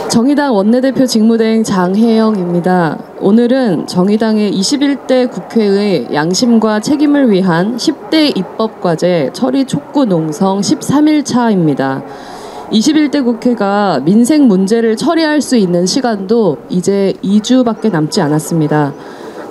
정의당 원내대표 직무대행 장혜영입니다. 오늘은 정의당의 21대 국회의 양심과 책임을 위한 10대 입법과제 처리 촉구 농성 13일차입니다. 21대 국회가 민생 문제를 처리할 수 있는 시간도 이제 2주밖에 남지 않았습니다.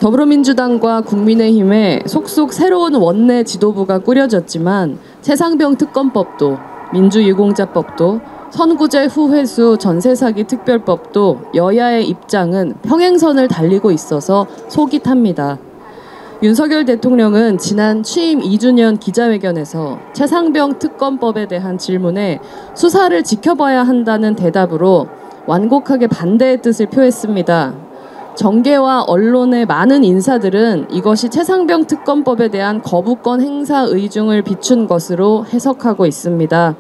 더불어민주당과 국민의힘에 속속 새로운 원내 지도부가 꾸려졌지만 최상병 특검법도 민주유공자법도 선구제 후회수 전세사기 특별법도 여야의 입장은 평행선을 달리고 있어서 속이 탑니다. 윤석열 대통령은 지난 취임 2주년 기자회견에서 최상병 특검법에 대한 질문에 수사를 지켜봐야 한다는 대답으로 완곡하게 반대의 뜻을 표했습니다. 정계와 언론의 많은 인사들은 이것이 최상병 특검법에 대한 거부권 행사 의중을 비춘 것으로 해석하고 있습니다.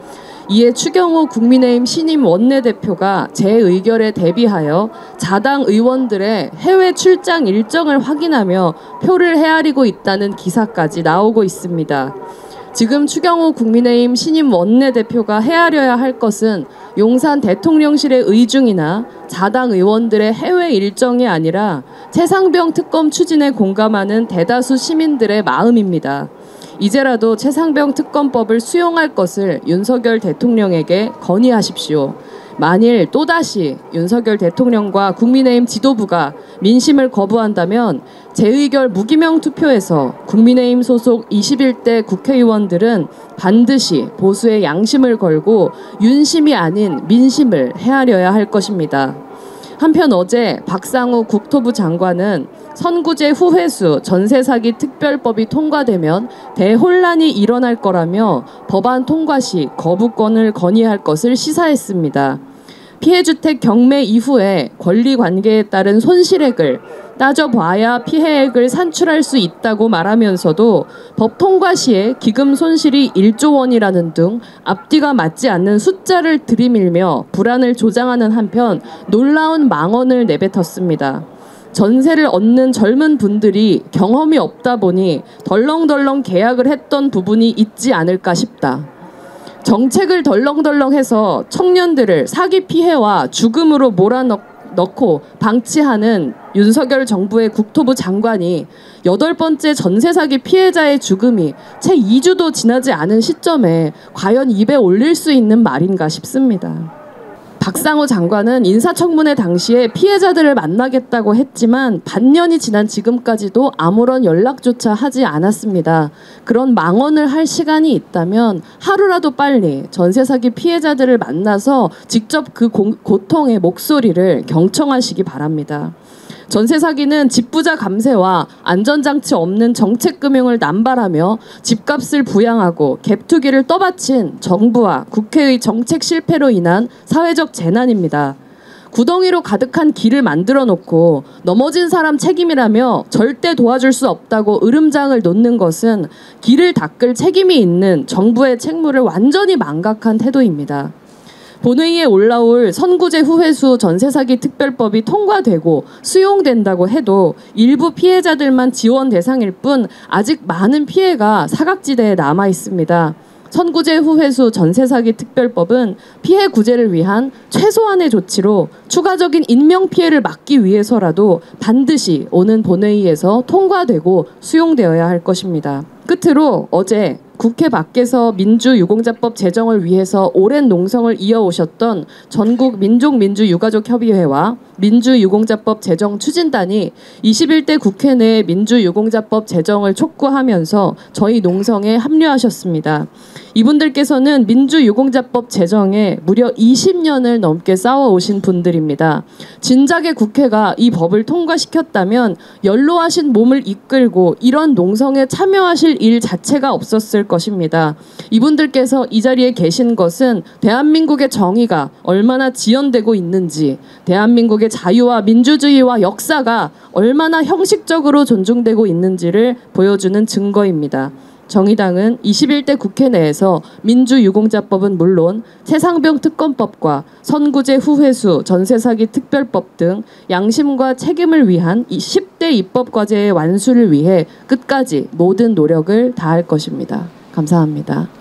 이에 추경호 국민의힘 신임 원내대표가 재의결에 대비하여 자당 의원들의 해외 출장 일정을 확인하며 표를 헤아리고 있다는 기사까지 나오고 있습니다. 지금 추경호 국민의힘 신임 원내대표가 헤아려야 할 것은 용산 대통령실의 의중이나 자당 의원들의 해외 일정이 아니라 최상병 특검 추진에 공감하는 대다수 시민들의 마음입니다. 이제라도 최상병 특검법을 수용할 것을 윤석열 대통령에게 건의하십시오. 만일 또다시 윤석열 대통령과 국민의힘 지도부가 민심을 거부한다면 재의결 무기명 투표에서 국민의힘 소속 21대 국회의원들은 반드시 보수의 양심을 걸고 윤심이 아닌 민심을 헤아려야 할 것입니다. 한편 어제 박상우 국토부 장관은 선구제 후회수 전세사기 특별법이 통과되면 대혼란이 일어날 거라며 법안 통과 시 거부권을 건의할 것을 시사했습니다. 피해주택 경매 이후에 권리관계에 따른 손실액을 따져봐야 피해액을 산출할 수 있다고 말하면서도 법 통과 시에 기금 손실이 1조 원이라는 등 앞뒤가 맞지 않는 숫자를 들이밀며 불안을 조장하는 한편 놀라운 망언을 내뱉었습니다. 전세를 얻는 젊은 분들이 경험이 없다 보니 덜렁덜렁 계약을 했던 부분이 있지 않을까 싶다. 정책을 덜렁덜렁해서 청년들을 사기 피해와 죽음으로 몰아넣고 방치하는 윤석열 정부의 국토부 장관이 8번째 전세 사기 피해자의 죽음이 채 2주도 지나지 않은 시점에 과연 입에 올릴 수 있는 말인가 싶습니다. 박상우 장관은 인사청문회 당시에 피해자들을 만나겠다고 했지만 반년이 지난 지금까지도 아무런 연락조차 하지 않았습니다. 그런 망언을 할 시간이 있다면 하루라도 빨리 전세 사기 피해자들을 만나서 직접 그 고통의 목소리를 경청하시기 바랍니다. 전세 사기는 집부자 감세와 안전장치 없는 정책금융을 남발하며 집값을 부양하고 갭투기를 떠받친 정부와 국회의 정책 실패로 인한 사회적 재난입니다. 구덩이로 가득한 길을 만들어 놓고 넘어진 사람 책임이라며 절대 도와줄 수 없다고 으름장을 놓는 것은 길을 닦을 책임이 있는 정부의 책무를 완전히 망각한 태도입니다. 본회의에 올라올 선구제 후회수 전세사기 특별법이 통과되고 수용된다고 해도 일부 피해자들만 지원 대상일 뿐 아직 많은 피해가 사각지대에 남아 있습니다. 선구제 후회수 전세사기 특별법은 피해 구제를 위한 최소한의 조치로 추가적인 인명피해를 막기 위해서라도 반드시 오는 본회의에서 통과되고 수용되어야 할 것입니다. 끝으로 어제 국회 밖에서 민주유공자법 제정을 위해서 오랜 농성을 이어오셨던 전국 민족민주유가족협의회와 민주유공자법 제정 추진단이 21대 국회 내 민주유공자법 제정을 촉구하면서 저희 농성에 합류하셨습니다. 이분들께서는 민주유공자법 제정에 무려 20년을 넘게 싸워오신 분들입니다. 진작에 국회가 이 법을 통과시켰다면 연로하신 몸을 이끌고 이런 농성에 참여하실 일 자체가 없었을 것입니다. 이분들께서 이 자리에 계신 것은 대한민국의 정의가 얼마나 지연되고 있는지, 대한민국의 자유와 민주주의와 역사가 얼마나 형식적으로 존중되고 있는지를 보여주는 증거입니다. 정의당은 21대 국회 내에서 민주유공자법은 물론 최상병 특검법과 선구제 후회수 전세사기 특별법 등 양심과 책임을 위한 10대 입법과제의 완수를 위해 끝까지 모든 노력을 다할 것입니다. 감사합니다.